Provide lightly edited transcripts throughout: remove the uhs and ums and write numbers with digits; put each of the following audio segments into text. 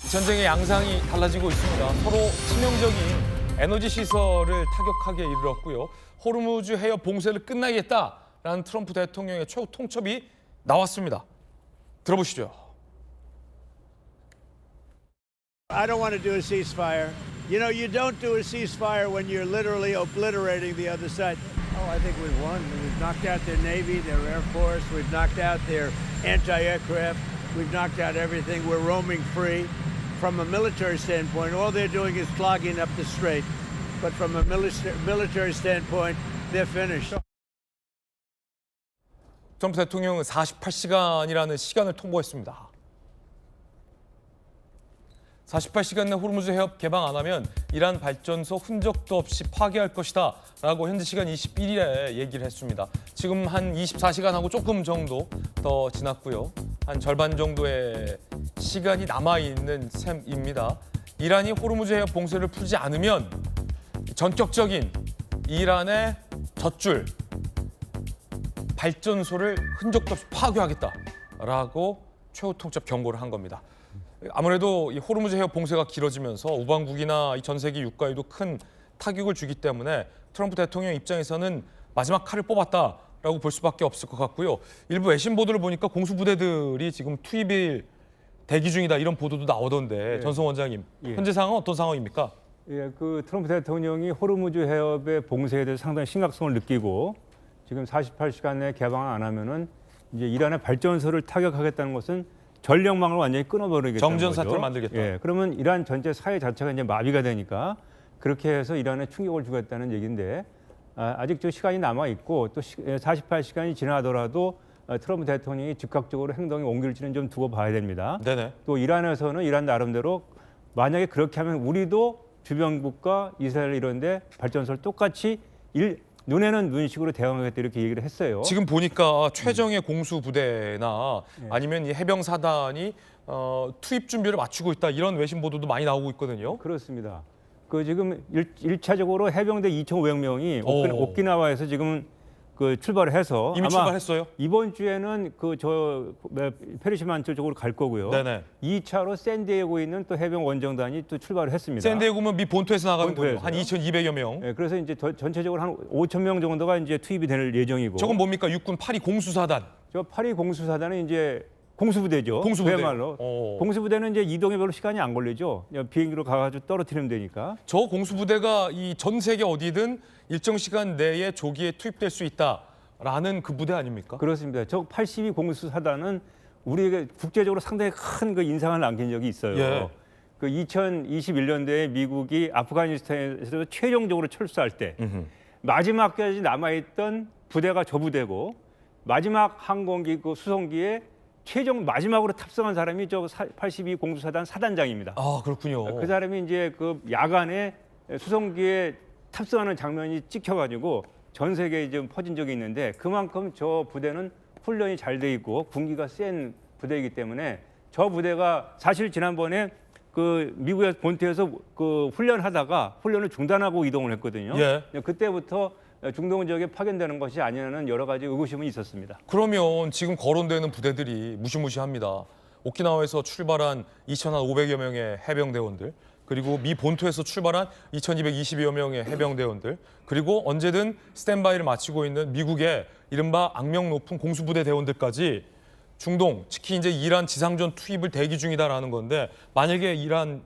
전쟁의 양상이 달라지고 있습니다. 서로 치명적인 에너지 시설을 타격하기에 이르렀고요. 호르무즈 해협 봉쇄를 끝내겠다라는 트럼프 대통령의 최후 통첩이 나왔습니다. 들어보시죠. I don't want to do a ceasefire. You know, you don't do a ceasefire when you're literally obliterating the other side. Oh, I think we've won. We've knocked out their Navy, their Air Force. We've knocked out their anti-aircraft. We've knocked out everything. We're roaming free. From a military standpoint, all they're doing is clogging up the strait. But from a military standpoint, they're finished. 트럼프 대통령은 48시간이라는 시간을 통보했습니다. 48시간 내 호르무즈 해협 개방 안 하면 이란 발전소 흔적도 없이 파괴할 것이다 라고 현지 시간 21일에 얘기를 했습니다. 지금 한 24시간하고 조금 정도 더 지났고요. 한 절반 정도의 시간이 남아있는 셈입니다. 이란이 호르무즈 해협 봉쇄를 풀지 않으면 전격적인 이란의 젖줄 발전소를 흔적도 없이 파괴하겠다라고 최후 통첩 경고를 한 겁니다. 아무래도 이 호르무즈 해협 봉쇄가 길어지면서 우방국이나 전 세계 유가에도 큰 타격을 주기 때문에 트럼프 대통령 입장에서는 마지막 칼을 뽑았다라고 볼 수밖에 없을 것 같고요. 일부 외신 보도를 보니까 공수부대들이 지금 투입일 대기 중이다 이런 보도도 나오던데 예. 전성 원장님 예. 현재 상황은 어떤 상황입니까? 예, 그 트럼프 대통령이 호르무즈 해협의 봉쇄에 대해서 상당히 심각성을 느끼고 지금 48시간 내에 개방을 안 하면은 이제 이란의 발전소를 타격하겠다는 것은 전력망을 완전히 끊어버리겠다는 정전 거죠. 사태를 만들겠다. 예, 그러면 이란 전체 사회 자체가 이제 마비가 되니까 그렇게 해서 이란에 충격을 주겠다는 얘기인데 아직 저 시간이 남아 있고 또 48시간이 지나더라도 트럼프 대통령이 즉각적으로 행동에 옮길지는 좀 두고 봐야 됩니다. 네네. 또 이란에서는 이란 나름대로 만약에 그렇게 하면 우리도 주변 국가 이스라엘 이런데 발전소를 똑같이 눈에는 눈식으로 대응하겠다 이렇게 얘기를 했어요. 지금 보니까 최정예 공수부대나 아니면 이 해병사단이 투입 준비를 마치고 있다 이런 외신 보도도 많이 나오고 있거든요. 그렇습니다. 그 지금 일차적으로 해병대 2,500명이 오. 오키나와에서 지금 그 출발을 해서 이미 아마 출발했어요? 이번 주에는 페르시만 쪽으로 갈 거고요. 네네. 2차로 샌디에고에 있는 또 해병 원정단이 또 출발을 했습니다. 샌디에고면 미 본토에서 나가는군요. 한 본토에서요. 2,200여 명. 네, 그래서 이제 전체적으로 한 5,000명 정도가 이제 투입이 될 예정이고. 저건 뭡니까? 육군 8위 공수사단. 저 8위 공수사단은 이제 공수부대죠. 공수부대요. 그야말로. 오. 공수부대는 이제 이동에 별로 시간이 안 걸리죠. 그냥 비행기로 가가지고 떨어뜨리면 되니까. 저 공수부대가 이 전 세계 어디든 일정 시간 내에 조기에 투입될 수 있다라는 그 부대 아닙니까? 그렇습니다. 저 82 공수사단은 우리에게 국제적으로 상당히 큰 그 인상을 남긴 적이 있어요. 예. 그 2021년도에 미국이 아프가니스탄에서 최종적으로 철수할 때 마지막까지 남아있던 부대가 저 부대고 마지막 항공기 그 수송기에 최종 마지막으로 탑승한 사람이 저 82 공수사단 사단장입니다. 아 그렇군요. 그 사람이 이제 그 야간에 수송기에 탑승하는 장면이 찍혀가지고 전 세계에 좀 퍼진 적이 있는데 그만큼 저 부대는 훈련이 잘 돼 있고 군기가 센 부대이기 때문에 저 부대가 사실 지난번에 그 미국의 본토에서 그 훈련하다가 훈련을 중단하고 이동을 했거든요. 예. 그때부터 중동 지역에 파견되는 것이 아니냐는 여러 가지 의구심은 있었습니다. 그러면 지금 거론되는 부대들이 무시무시합니다. 오키나와에서 출발한 2,500여 명의 해병대원들, 그리고 미 본토에서 출발한 2,220여 명의 해병대원들, 그리고 언제든 스탠바이를 마치고 있는 미국의 이른바 악명 높은 공수부대 대원들까지 중동, 특히 이제 이란 지상전 투입을 대기 중이다라는 건데 만약에 이란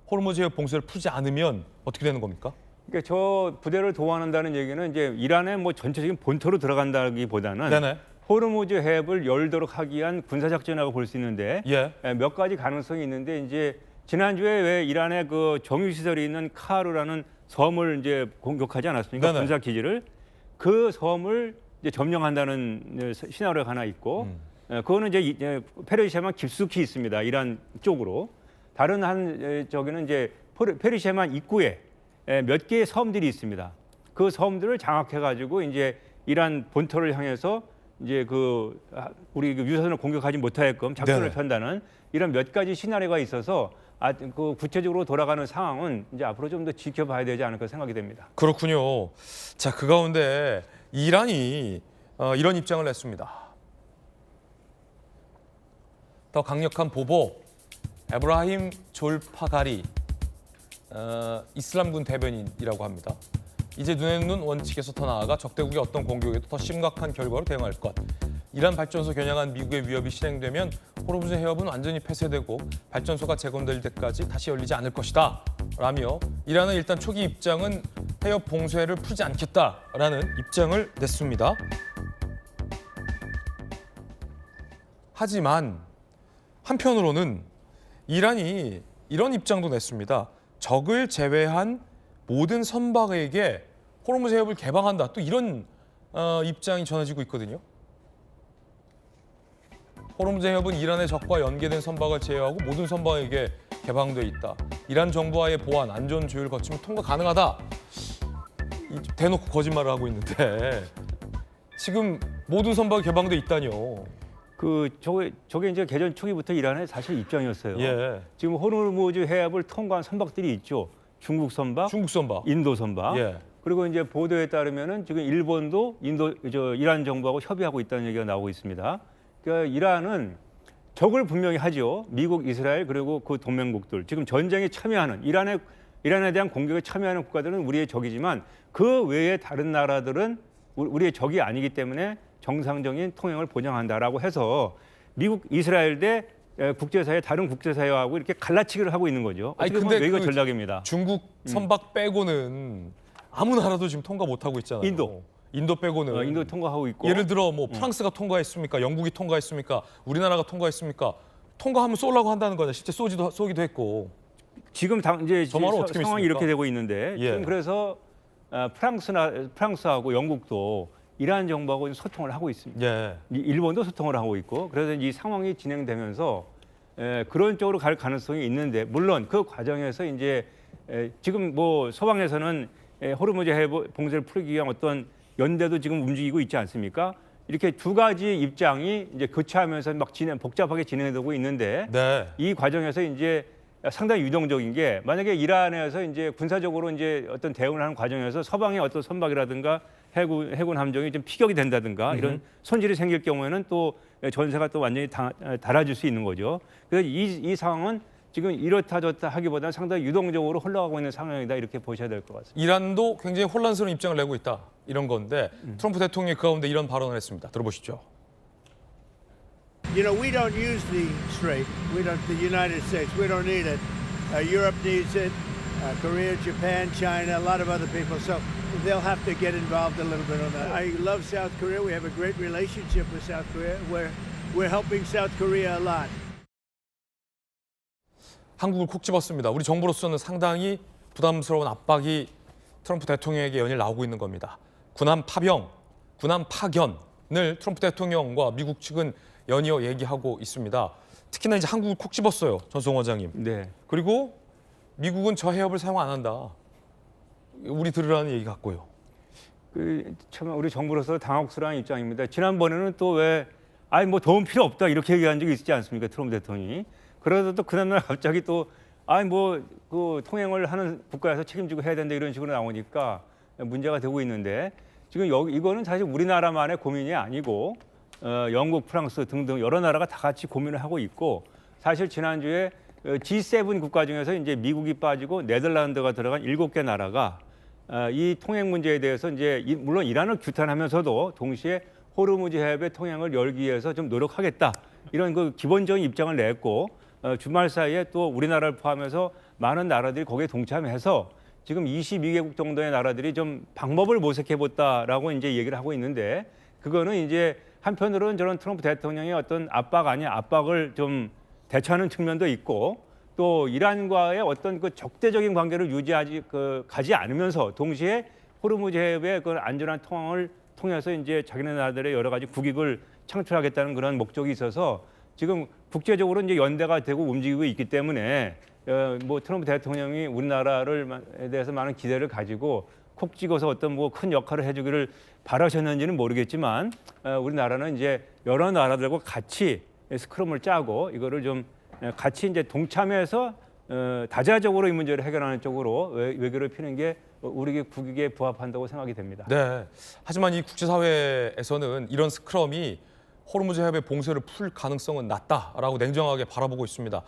호르무즈 해협 봉쇄를 풀지 않으면 어떻게 되는 겁니까? 그러니까 저 부대를 동원한다는 얘기는 이제 이란의 뭐 전체적인 본토로 들어간다기보다는 네네. 호르무즈 해협을 열도록 하기 위한 군사작전이라고 볼 수 있는데 예. 몇 가지 가능성이 있는데 이제 지난주에 왜 이란의 그 정유시설이 있는 카르라는 섬을 이제 공격하지 않았습니까? 네네. 군사 기지를 그 섬을 이제 점령한다는 시나리오가 하나 있고 그거는 이제 페르시아만 깊숙이 있습니다. 이란 쪽으로 다른 한 저기는 이제 페르시아만 입구에 몇 개의 섬들이 있습니다. 그 섬들을 장악해가지고 이제 이란 본토를 향해서 이제 그 우리 그 유사선을 공격하지 못하게끔 작전을 네네. 편다는 이런 몇 가지 시나리오가 있어서 그 구체적으로 돌아가는 상황은 이제 앞으로 좀 더 지켜봐야 되지 않을까 생각이 됩니다. 그렇군요. 자, 그 가운데 이란이 이런 입장을 냈습니다. 더 강력한 보복, 에브라힘 졸파가리 이슬람군 대변인이라고 합니다. 이제 눈에는 눈 원칙에서 더 나아가 적대국의 어떤 공격에도 더 심각한 결과로 대응할 것. 이란 발전소 겨냥한 미국의 위협이 실행되면 호르무즈 해협은 완전히 폐쇄되고 발전소가 재건될 때까지 다시 열리지 않을 것이다. 라며 이란은 일단 초기 입장은 해협 봉쇄를 풀지 않겠다라는 입장을 냈습니다. 하지만 한편으로는 이란이 이런 입장도 냈습니다. 적을 제외한 모든 선박에게 호르무즈 해협을 개방한다. 또 이런 입장이 전해지고 있거든요. 호르무즈 해협은 이란의 적과 연계된 선박을 제외하고 모든 선박에게 개방돼 있다. 이란 정부와의 보안, 안전 조율을 거치면 통과 가능하다. 대놓고 거짓말을 하고 있는데 지금 모든 선박이 개방돼 있다뇨. 저게 이제 개전 초기부터 이란의 사실 입장이었어요. 예. 지금 호르무즈 해협을 통과한 선박들이 있죠. 중국 선박, 중국 선박, 인도 선박. 예. 그리고 이제 보도에 따르면은 지금 일본도 이란 정부하고 협의하고 있다는 얘기가 나오고 있습니다. 그러니까 이란은 적을 분명히 하죠. 미국, 이스라엘 그리고 그 동맹국들. 지금 전쟁에 참여하는 이란에 대한 공격에 참여하는 국가들은 우리의 적이지만 그 외에 다른 나라들은 우리의 적이 아니기 때문에 정상적인 통행을 보장한다라고 해서 미국, 이스라엘 대 국제사회 다른 국제사회하고 이렇게 갈라치기를 하고 있는 거죠. 아니, 어떻게 보면 외교 전략입니다. 중국 선박 빼고는 아무 나라도 지금 통과 못 하고 있잖아요. 인도 빼고는 인도 통과하고 있고. 예를 들어 뭐 프랑스가 통과했습니까? 영국이 통과했습니까? 우리나라가 통과했습니까? 통과하면 쏘려고 한다는 거죠. 실제 쏘기도 했고. 지금 이제 정말로 어떻게 상황이 믿습니까? 이렇게 되고 있는데 예. 지금 그래서 프랑스하고 영국도 이란 정부하고 소통을 하고 있습니다. 예. 일본도 소통을 하고 있고 그래서 이 상황이 진행되면서 그런 쪽으로 갈 가능성이 있는데 물론 그 과정에서 이제 지금 뭐 서방에서는 호르무즈 해협 봉쇄를 풀기 위한 어떤 연대도 지금 움직이고 있지 않습니까? 이렇게 두 가지 입장이 이제 교차하면서 막 복잡하게 진행되고 있는데 네. 이 과정에서 이제 상당히 유동적인 게 만약에 이란에서 이제 군사적으로 이제 어떤 대응을 하는 과정에서 서방의 어떤 선박이라든가 해군 함정이 좀 피격이 된다든가 이런 손실이 생길 경우에는 또 전세가 또 완전히 달아질 수 있는 거죠. 그래서 이 상황은 지금 이렇다 저렇다 하기보다는 상당히 유동적으로 흘러가고 있는 상황이다 이렇게 보셔야 될 것 같습니다. 이란도 굉장히 혼란스러운 입장을 내고 있다. 이런 건데 트럼프 대통령이 그 가운데 이런 발언을 했습니다. 들어보시죠. You know, we don't use the strait. The United States, we don't need it. Europe needs it. Korea, Japan, China, a lot of other people. So they'll have to get involved a little bit on that. I love South Korea. We have a great relationship with South Korea. We're helping South Korea a lot. 한국을 콕 집었습니다. 우리 정부로서는 상당히 부담스러운 압박이 트럼프 대통령에게 연일 나오고 있는 겁니다. 군함 파견을 트럼프 대통령과 미국 측은 연이어 얘기하고 있습니다. 특히나 이제 한국을 콕 집었어요, 전송 원장님. 네. 그리고 미국은 저 해협을 사용 안 한다. 우리 들으라는 얘기 같고요. 참 우리 정부로서 당혹스러운 입장입니다. 지난번에는 또 왜 뭐 도움 필요 없다 이렇게 얘기한 적이 있지 않습니까? 트럼프 대통령이. 그러다 또 그다음날 갑자기 또 그 통행을 하는 국가에서 책임지고 해야 된다 이런 식으로 나오니까 문제가 되고 있는데 지금 이거는 사실 우리나라만의 고민이 아니고 영국, 프랑스 등등 여러 나라가 다 같이 고민을 하고 있고 사실 지난주에 G7 국가 중에서 이제 미국이 빠지고 네덜란드가 들어간 7개 나라가 이 통행 문제에 대해서 이제 물론 이란을 규탄하면서도 동시에 호르무즈 해협의 통행을 열기 위해서 좀 노력하겠다 이런 그 기본적인 입장을 냈고 주말 사이에 또 우리나라를 포함해서 많은 나라들이 거기에 동참해서 지금 22개국 정도의 나라들이 좀 방법을 모색해봤다라고 이제 얘기를 하고 있는데 그거는 이제 한편으로는 저런 트럼프 대통령의 어떤 압박을 좀 대처하는 측면도 있고 또 이란과의 어떤 그 적대적인 관계를 가지 않으면서 동시에 호르무즈 해협의 그 안전한 통항을 통해서 이제 자기네 나라들의 여러 가지 국익을 창출하겠다는 그런 목적이 있어서 지금 국제적으로 이제 연대가 되고 움직이고 있기 때문에 뭐 트럼프 대통령이 우리나라에 대해서 많은 기대를 가지고 콕 찍어서 어떤 뭐 큰 역할을 해주기를 바라셨는지는 모르겠지만 우리나라는 이제 여러 나라들과 같이 스크럼을 짜고 이거를 좀 같이 이제 동참해서 다자적으로 이 문제를 해결하는 쪽으로 외교를 피는 게 우리 국익에 부합한다고 생각이 됩니다. 네. 하지만 이 국제사회에서는 이런 스크럼이 호르무즈 해협의 봉쇄를 풀 가능성은 낮다라고 냉정하게 바라보고 있습니다.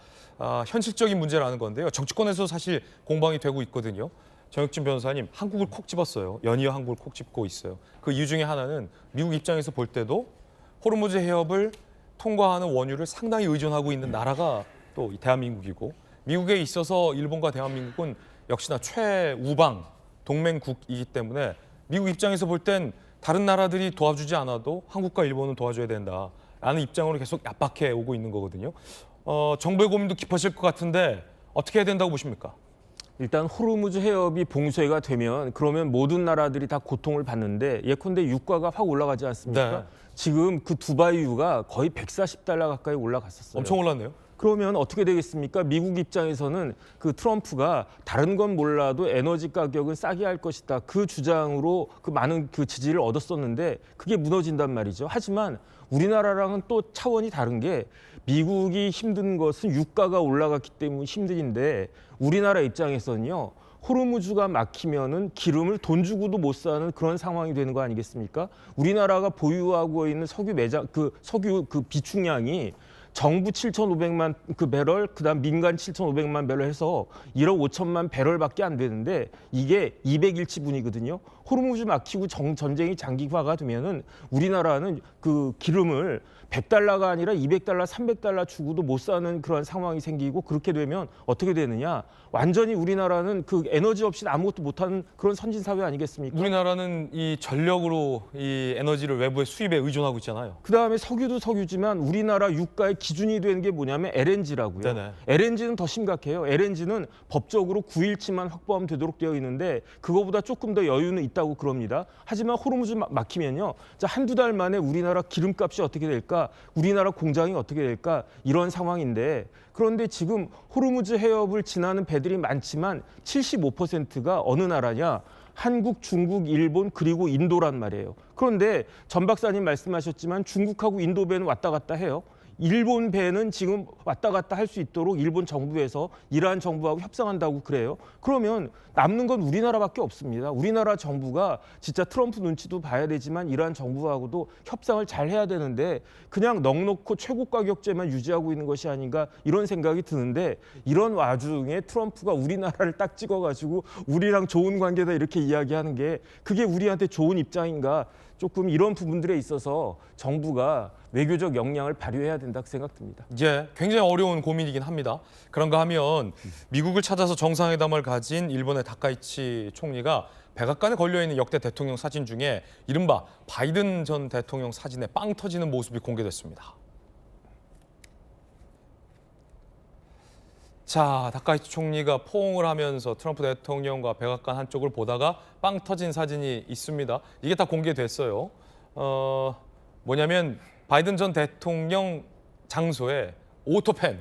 현실적인 문제라는 건데요. 정치권에서 사실 공방이 되고 있거든요. 정혁진 변호사님, 한국을 콕 집었어요. 연이어 한국을 콕 집고 있어요. 그 이유 중에 하나는 미국 입장에서 볼 때도 호르무즈 해협을 통과하는 원유를 상당히 의존하고 있는 나라가 또 대한민국이고, 미국에 있어서 일본과 대한민국은 역시나 최우방 동맹국이기 때문에 미국 입장에서 볼 땐 다른 나라들이 도와주지 않아도 한국과 일본은 도와줘야 된다라는 입장으로 계속 압박해 오고 있는 거거든요. 정부의 고민도 깊어질 것 같은데 어떻게 해야 된다고 보십니까? 일단 호르무즈 해협이 봉쇄가 되면 그러면 모든 나라들이 다 고통을 받는데 예컨대 유가가 확 올라가지 않습니까? 네. 지금 그 두바이유가 거의 140달러 가까이 올라갔었어요. 엄청 올랐네요. 그러면 어떻게 되겠습니까? 미국 입장에서는 그 트럼프가 다른 건 몰라도 에너지 가격은 싸게 할 것이다. 그 주장으로 그 많은 그 지지를 얻었었는데 그게 무너진단 말이죠. 하지만 우리나라랑은 또 차원이 다른 게 미국이 힘든 것은 유가가 올라갔기 때문에 힘들인데 우리나라 입장에서는요. 호르무즈가 막히면은 기름을 돈 주고도 못 사는 그런 상황이 되는 거 아니겠습니까? 우리나라가 보유하고 있는 석유 매장 석유 비축량이 정부 7,500만 그 배럴, 그다음 민간 7,500만 배럴 해서 1억 5천만 배럴밖에 안 되는데 이게 200일치분이거든요. 호르무즈 막히고 전쟁이 장기화가 되면은 우리나라는 그 기름을 100달러가 아니라 200달러, 300달러 주고도 못 사는 그런 상황이 생기고 그렇게 되면 어떻게 되느냐? 완전히 우리나라는 그 에너지 없이 아무것도 못하는 그런 선진 사회 아니겠습니까? 우리나라는 이 전력으로 이 에너지를 외부의 수입에 의존하고 있잖아요. 그다음에 석유도 석유지만 우리나라 유가의 기준이 되는 게 뭐냐면 LNG라고요. 네네. LNG는 더 심각해요. LNG는 법적으로 9일치만 확보하면 되도록 되어 있는데 그거보다 조금 더 여유는 있다고 그럽니다. 하지만 호르무즈 막히면요. 자, 한두 달 만에 우리나라 기름값이 어떻게 될까? 우리나라 공장이 어떻게 될까? 이런 상황인데 그런데 지금 호르무즈 해협을 지나는 배들이 많지만 75%가 어느 나라냐? 한국, 중국, 일본 그리고 인도란 말이에요. 그런데 전 박사님 말씀하셨지만 중국하고 인도 배는 왔다 갔다 해요. 일본 배는 지금 왔다 갔다 할 수 있도록 일본 정부에서 이란 정부하고 협상한다고 그래요. 그러면 남는 건 우리나라밖에 없습니다. 우리나라 정부가 진짜 트럼프 눈치도 봐야 되지만 이란 정부하고도 협상을 잘 해야 되는데 그냥 넉넉고 최고 가격제만 유지하고 있는 것이 아닌가 이런 생각이 드는데 이런 와중에 트럼프가 우리나라를 딱 찍어가지고 우리랑 좋은 관계다 이렇게 이야기하는 게 그게 우리한테 좋은 입장인가 조금 이런 부분들에 있어서 정부가 외교적 역량을 발휘해야 된다고 생각됩니다. 예, 굉장히 어려운 고민이긴 합니다. 그런가 하면 미국을 찾아서 정상회담을 가진 일본의 다카이치 총리가 백악관에 걸려있는 역대 대통령 사진 중에 이른바 바이든 전 대통령 사진에 빵 터지는 모습이 공개됐습니다. 자, 다카이치 총리가 포옹을 하면서 트럼프 대통령과 백악관 한쪽을 보다가 빵 터진 사진이 있습니다. 이게 다 공개됐어요. 뭐냐면 바이든 전 대통령 장소에 오토팬,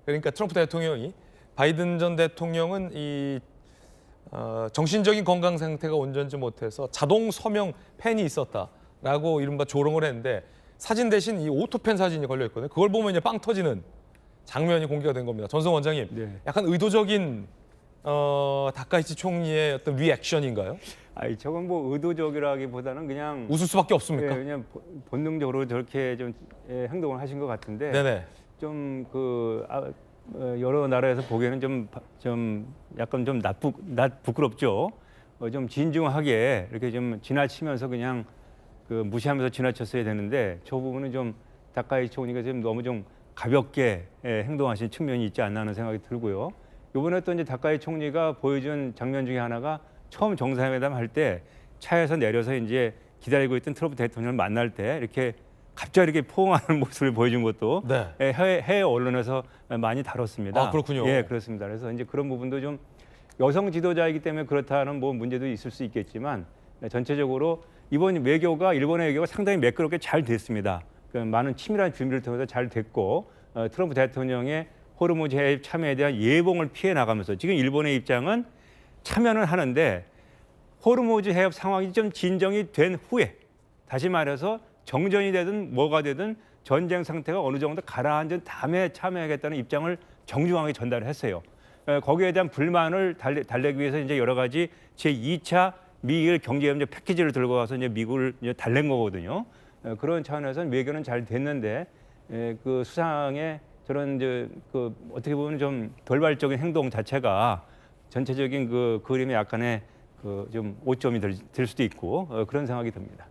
그러니까 트럼프 대통령이 바이든 전 대통령은 이 정신적인 건강 상태가 온전치 못해서 자동 서명 펜이 있었다라고 이른바 조롱을 했는데 사진 대신 이 오토펜 사진이 걸려 있거든요. 그걸 보면 이제 빵 터지는 장면이 공개가 된 겁니다. 전성 원장님, 네. 약간 의도적인 다카이치 총리의 어떤 리액션인가요? 아니 저건 뭐 의도적이라기보다는 그냥 웃을 수밖에 없습니까? 예, 그냥 본능적으로 저렇게 좀 행동을 하신 것 같은데 네네. 좀 여러 나라에서 보기에는 좀 약간 좀 부끄럽죠. 좀 진중하게 이렇게 좀 지나치면서 그냥 그 무시하면서 지나쳤어야 되는데 저 부분은 좀 다카이치 총리가 지금 너무 좀 가볍게 행동하신 측면이 있지 않나 하는 생각이 들고요. 이번에 또 이제 다카이치 총리가 보여준 장면 중에 하나가 처음 정상회담 할 때 차에서 내려서 이제 기다리고 있던 트럼프 대통령을 만날 때 이렇게 갑자기 이렇게 포옹하는 모습을 보여준 것도 네. 해외 언론에서 많이 다뤘습니다. 아, 그렇군요. 예, 그렇습니다. 그래서 이제 그런 부분도 좀 여성 지도자이기 때문에 그렇다는 뭐 문제도 있을 수 있겠지만 전체적으로 이번 일본의 외교가 상당히 매끄럽게 잘 됐습니다. 그 많은 치밀한 준비를 통해서 잘 됐고 트럼프 대통령의 호르무즈 해협 참여에 대한 예봉을 피해 나가면서 지금 일본의 입장은 참여는 하는데 호르무즈 해협 상황이 좀 진정이 된 후에 다시 말해서 정전이 되든 뭐가 되든 전쟁 상태가 어느 정도 가라앉은 다음에 참여하겠다는 입장을 정중하게 전달을 했어요. 거기에 대한 불만을 달래기 위해서 이제 여러 가지 제2차 미일 경제협력 패키지를 들고 가서 이제 미국을 이제 달랜 거거든요. 그런 차원에서는 외교는 잘 됐는데 그 수상의 저런 그 어떻게 보면 좀 돌발적인 행동 자체가 전체적인 그 그림에 약간의 그 좀 오점이 될 수도 있고 그런 생각이 듭니다.